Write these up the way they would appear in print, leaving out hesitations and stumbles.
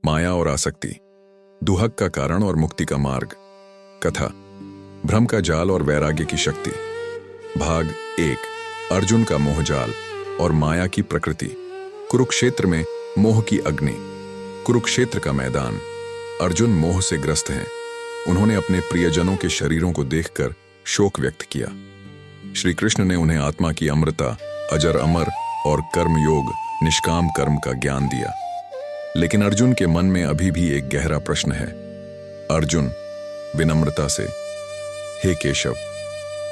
माया और आसक्ति, दुहक का कारण और मुक्ति का मार्ग। कथा, भ्रम का जाल और वैराग्य की शक्ति। भाग 1, अर्जुन का मोहजाल और माया की प्रकृति। कुरुक्षेत्र में मोह की अग्नि। कुरुक्षेत्र का मैदान। अर्जुन मोह से ग्रस्त हैं। उन्होंने अपने प्रियजनों के शरीरों को देखकर शोक व्यक्त किया। श्री कृष्ण ने उन्हें आत्मा की अमृता, अजर अमर और कर्म योग, निष्काम कर्म का ज्ञान दिया। लेकिन अर्जुन के मन में अभी भी एक गहरा प्रश्न है। अर्जुन विनम्रता से, हे केशव,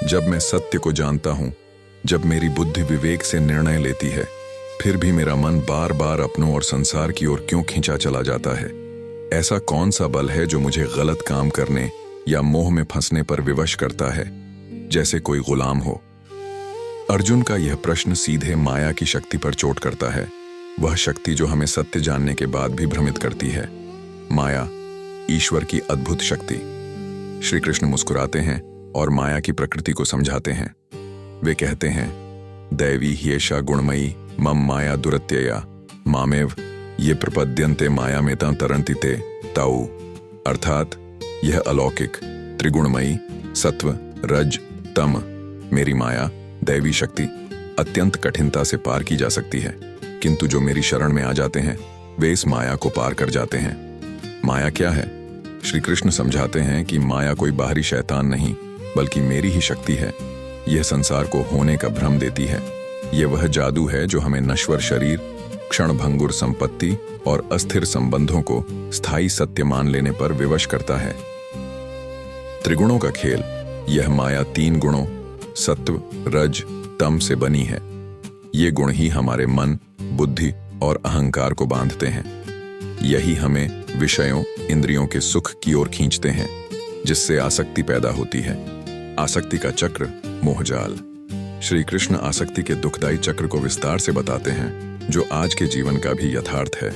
जब मैं सत्य को जानता हूं, जब मेरी बुद्धि विवेक से निर्णय लेती है, फिर भी मेरा मन बार बार अपनों और संसार की ओर क्यों खींचा चला जाता है? ऐसा कौन सा बल है जो मुझे गलत काम करने या मोह में फंसने पर विवश करता है, जैसे कोई गुलाम हो? अर्जुन का यह प्रश्न सीधे माया की शक्ति पर चोट करता है, वह शक्ति जो हमें सत्य जानने के बाद भी भ्रमित करती है। माया, ईश्वर की अद्भुत शक्ति। श्री कृष्ण मुस्कुराते हैं और माया की प्रकृति को समझाते हैं। वे कहते हैं, दैवी ह्येषा गुणमयी मम माया दुरत्यया मामेव ये प्रपद्यन्ते माया में तरंति ते ताऊ। अर्थात यह अलौकिक, त्रिगुणमयी, सत्व, रज, तम, मेरी माया, दैवी शक्ति अत्यंत कठिनता से पार की जा सकती है, किंतु जो मेरी शरण में आ जाते हैं वे इस माया को पार कर जाते हैं। माया क्या है? श्री कृष्ण समझाते हैं कि माया कोई बाहरी शैतान नहीं, बल्कि मेरी ही शक्ति है। यह संसार को होने का भ्रम देती है। यह वह जादू है जो हमें नश्वर शरीर, क्षणभंगुर संपत्ति और अस्थिर संबंधों को स्थायी सत्य मान लेने पर विवश करता है। त्रिगुणों का खेल। यह माया 3 गुणों सत्व, रज, तम से बनी है। ये गुण ही हमारे मन, बुद्धि और अहंकार को बांधते हैं। यही हमें विषयों, इंद्रियों के सुख की ओर खींचते हैं, जिससे आसक्ति पैदा होती है। आसक्ति का चक्र, मोहजाल। श्री कृष्ण आसक्ति के दुखदायी चक्र को विस्तार से बताते हैं, जो आज के जीवन का भी यथार्थ है।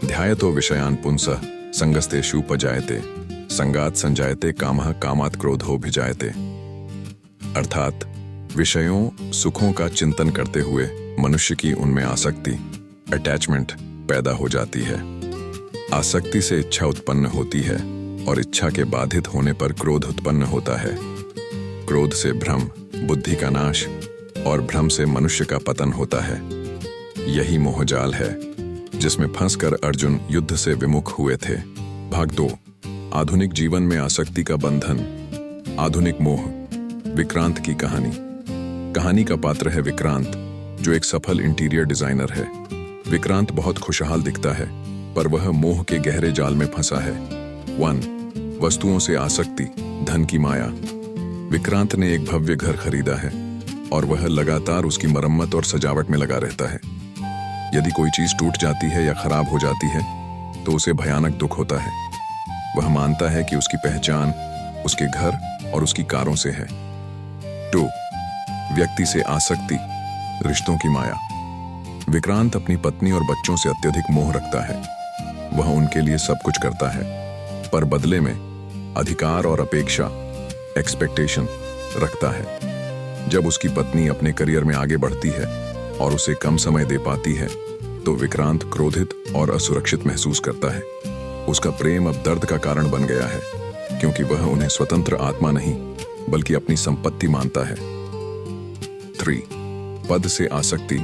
ध्यायतो विषयान पुंसः संगस्तेषु पजायते संगात संजायते कामः कामात् क्रोधो भिजायते। अर्थात विषयों, सुखों का चिंतन करते हुए मनुष्य की उनमें आसक्ति, अटैचमेंट पैदा हो जाती है। आसक्ति से इच्छा उत्पन्न होती है और इच्छा के बाधित होने पर क्रोध उत्पन्न होता है। क्रोध से भ्रम, बुद्धि का नाश और भ्रम से मनुष्य का पतन होता है। यही मोहजाल है जिसमें फंसकर अर्जुन युद्ध से विमुख हुए थे। भाग 2, आधुनिक जीवन में आसक्ति का बंधन। आधुनिक मोह। विक्रांत की कहानी। कहानी का पात्र है विक्रांत, जो एक सफल इंटीरियर डिजाइनर है। विक्रांत बहुत खुशहाल दिखता है, पर वह मोह के गहरे जाल में फंसा है। 1, वस्तुओं से आसक्ति, धन की माया। विक्रांत ने एक भव्य घर खरीदा है और वह लगातार उसकी मरम्मत और सजावट में लगा रहता है। यदि कोई चीज टूट जाती है या खराब हो जाती है तो उसे भयानक दुख होता है। वह मानता है कि उसकी पहचान उसके घर और उसकी कारों से है। 2, व्यक्ति से आसक्ति, रिश्तों की माया। विक्रांत अपनी पत्नी और बच्चों से अत्यधिक मोह रखता है। वह उनके लिए सब कुछ करता है, पर बदले में अधिकार और अपेक्षा, एक्सपेक्टेशन रखता है। जब उसकी पत्नी अपने करियर में आगे बढ़ती है और उसे कम समय दे पाती है, तो विक्रांत क्रोधित और असुरक्षित महसूस करता है। उसका प्रेम अब दर्द का कारण बन गया है, क्योंकि वह उन्हें स्वतंत्र आत्मा नहीं बल्कि अपनी संपत्ति मानता है। 3, पद से आसक्ति,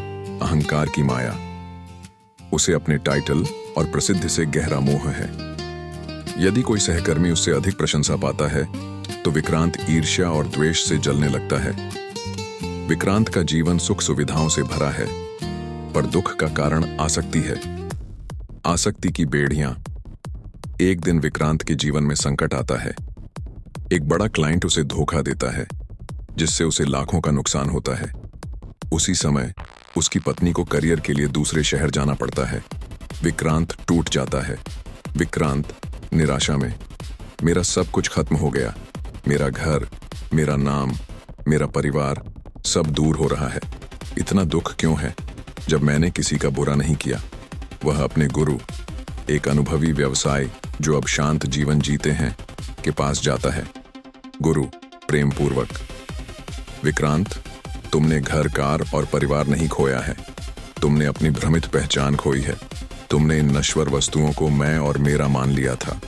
अहंकार की माया। उसे अपने टाइटल और प्रसिद्धि से गहरा मोह है। यदि कोई सहकर्मी उससे अधिक प्रशंसा पाता है तो विक्रांत ईर्ष्या और द्वेष से जलने लगता है। विक्रांत का जीवन सुख सुविधाओं से भरा है, पर दुख का कारण आसक्ति है। आसक्ति की बेड़ियां। एक दिन विक्रांत के जीवन में संकट आता है। एक बड़ा क्लाइंट उसे धोखा देता है, जिससे उसे लाखों का नुकसान होता है। उसी समय उसकी पत्नी को करियर के लिए दूसरे शहर जाना पड़ता है। विक्रांत टूट जाता है। विक्रांत निराशा में, मेरा सब कुछ खत्म हो गया, मेरा घर, मेरा नाम, मेरा परिवार सब दूर हो रहा है। इतना दुख क्यों है, जब मैंने किसी का बुरा नहीं किया। वह अपने गुरु, एक अनुभवी व्यवसाय जो अब शांत जीवन जीते हैं, के पास जाता है। गुरु प्रेम पूर्वक, विक्रांत, तुमने घर, कार और परिवार नहीं खोया है, तुमने अपनी भ्रमित पहचान खोई है। तुमने इन नश्वर वस्तुओं को मैं और मेरा मान लिया था,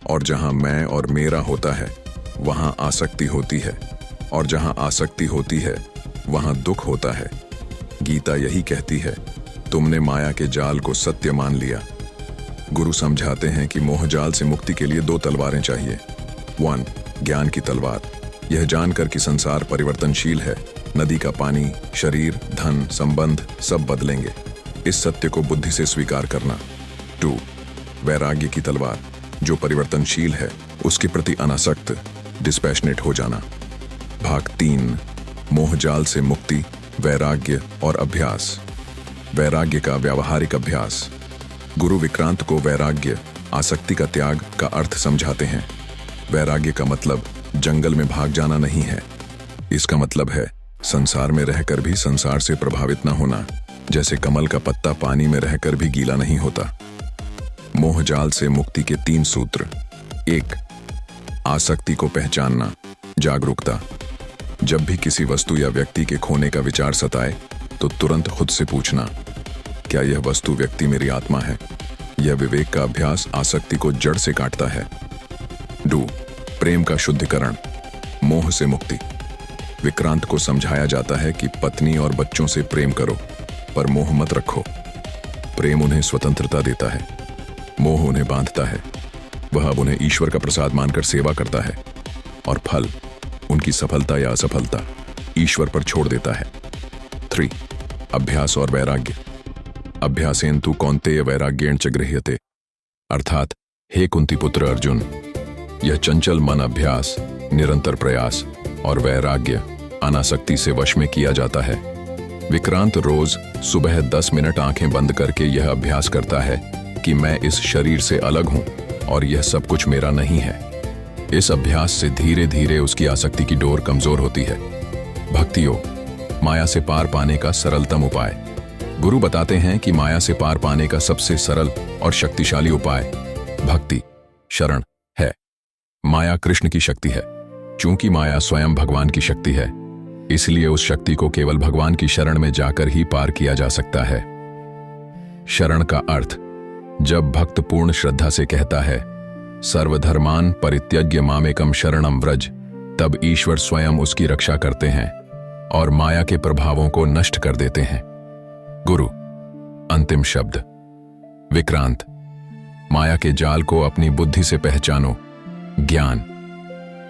और जहां मैं और मेरा होता है वहां आसक्ति होती है, और जहां आसक्ति होती है वहां दुख होता है। गीता यही कहती है, तुमने माया के जाल को सत्य मान लिया। गुरु समझाते हैं कि मोहजाल से मुक्ति के लिए 2 तलवारें चाहिए। 1. ज्ञान की तलवार, यह जानकर कि संसार परिवर्तनशील है, नदी का पानी, शरीर, धन, संबंध सब बदलेंगे, इस सत्य को बुद्धि से स्वीकार करना। 2. वैराग्य की तलवार, जो परिवर्तनशील है उसके प्रति अनासक्त, डिस्पैशनेट हो जाना। भाग 3. मोहजाल से मुक्ति, वैराग्य और अभ्यास। वैराग्य का व्यावहारिक अभ्यास। गुरु विक्रांत को वैराग्य, आसक्ति का त्याग का अर्थ समझाते हैं। वैराग्य का मतलब जंगल में भाग जाना नहीं है। इसका मतलब है संसार में रहकर भी संसार से प्रभावित न होना, जैसे कमल का पत्ता पानी में रहकर भी गीला नहीं होता। मोहजाल से मुक्ति के 3 सूत्र। 1. आसक्ति को पहचानना, जागरूकता। जब भी किसी वस्तु या व्यक्ति के खोने का विचार सताए तो तुरंत खुद से पूछना, क्या यह वस्तु व्यक्ति मेरी आत्मा है? यह विवेक का अभ्यास आसक्ति को जड़ से काटता है। 2. प्रेम का शुद्धिकरण, मोह से मुक्ति। विक्रांत को समझाया जाता है कि पत्नी और बच्चों से प्रेम करो, पर मोह मत रखो। प्रेम उन्हें स्वतंत्रता देता है, मोह उन्हें बांधता है। वह अब उन्हें ईश्वर का प्रसाद मानकर सेवा करता है, और फल, उनकी सफलता या असफलता, ईश्वर पर छोड़ देता है। 3. अभ्यास और वैराग्य। अभ्यासेन तु कौन्तेय वैराग्येण च गृह्यते, अर्थात हे कुंती पुत्र अर्जुन, यह चंचल मन अभ्यास, निरंतर प्रयास और वैराग्य अनासक्ति से वश में किया जाता है। विक्रांत रोज सुबह 10 मिनट आंखें बंद करके यह अभ्यास करता है कि मैं इस शरीर से अलग हूं और यह सब कुछ मेरा नहीं है। इस अभ्यास से धीरे धीरे उसकी आसक्ति की डोर कमजोर होती है। भक्ति योग, माया से पार पाने का सरलतम उपाय। गुरु बताते हैं कि माया से पार पाने का सबसे सरल और शक्तिशाली उपाय भक्ति, शरण है। माया कृष्ण की शक्ति है। चूंकि माया स्वयं भगवान की शक्ति है, इसलिए उस शक्ति को केवल भगवान की शरण में जाकर ही पार किया जा सकता है। शरण का अर्थ, जब भक्त पूर्ण श्रद्धा से कहता है सर्वधर्मान परित्यज्य मामेकम शरणम व्रज, तब ईश्वर स्वयं उसकी रक्षा करते हैं और माया के प्रभावों को नष्ट कर देते हैं। गुरु अंतिम शब्द। विक्रांत, माया के जाल को अपनी बुद्धि से पहचानो। ज्ञान,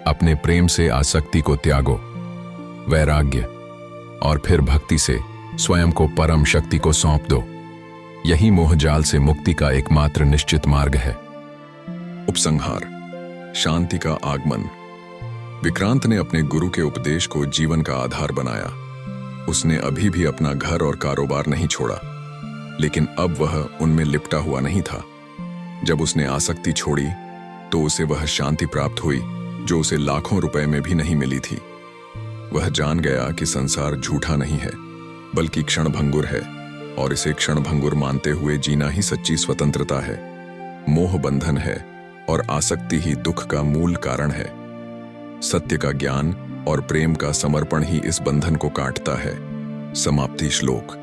अपने प्रेम से आसक्ति को त्यागो। वैराग्य, और फिर भक्ति से स्वयं को परम शक्ति को सौंप दो। यही मोहजाल से मुक्ति का एकमात्र निश्चित मार्ग है। उपसंहार, शांति का आगमन। विक्रांत ने अपने गुरु के उपदेश को जीवन का आधार बनाया। उसने अभी भी अपना घर और कारोबार नहीं छोड़ा, लेकिन अब वह उनमें लिपटा हुआ नहीं था। जब उसने आसक्ति छोड़ी तो उसे वह शांति प्राप्त हुई जो उसे लाखों रुपए में भी नहीं मिली थी। वह जान गया कि संसार झूठा नहीं है, बल्कि क्षणभंगुर है, और इसे क्षणभंगुर मानते हुए जीना ही सच्ची स्वतंत्रता है। मोह बंधन है और आसक्ति ही दुख का मूल कारण है। सत्य का ज्ञान और प्रेम का समर्पण ही इस बंधन को काटता है। समाप्ति श्लोक।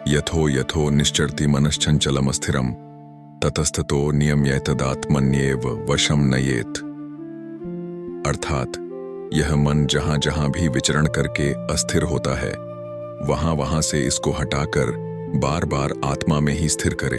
यथो यथो निश्चरति मनश्चंचलम स्थिरम ततस्थतो नियम्येतदात्मन्येव वशम नयेत। अर्थात यह मन जहां जहां भी विचरण करके अस्थिर होता है, वहां वहां से इसको हटाकर बार बार आत्मा में ही स्थिर करे।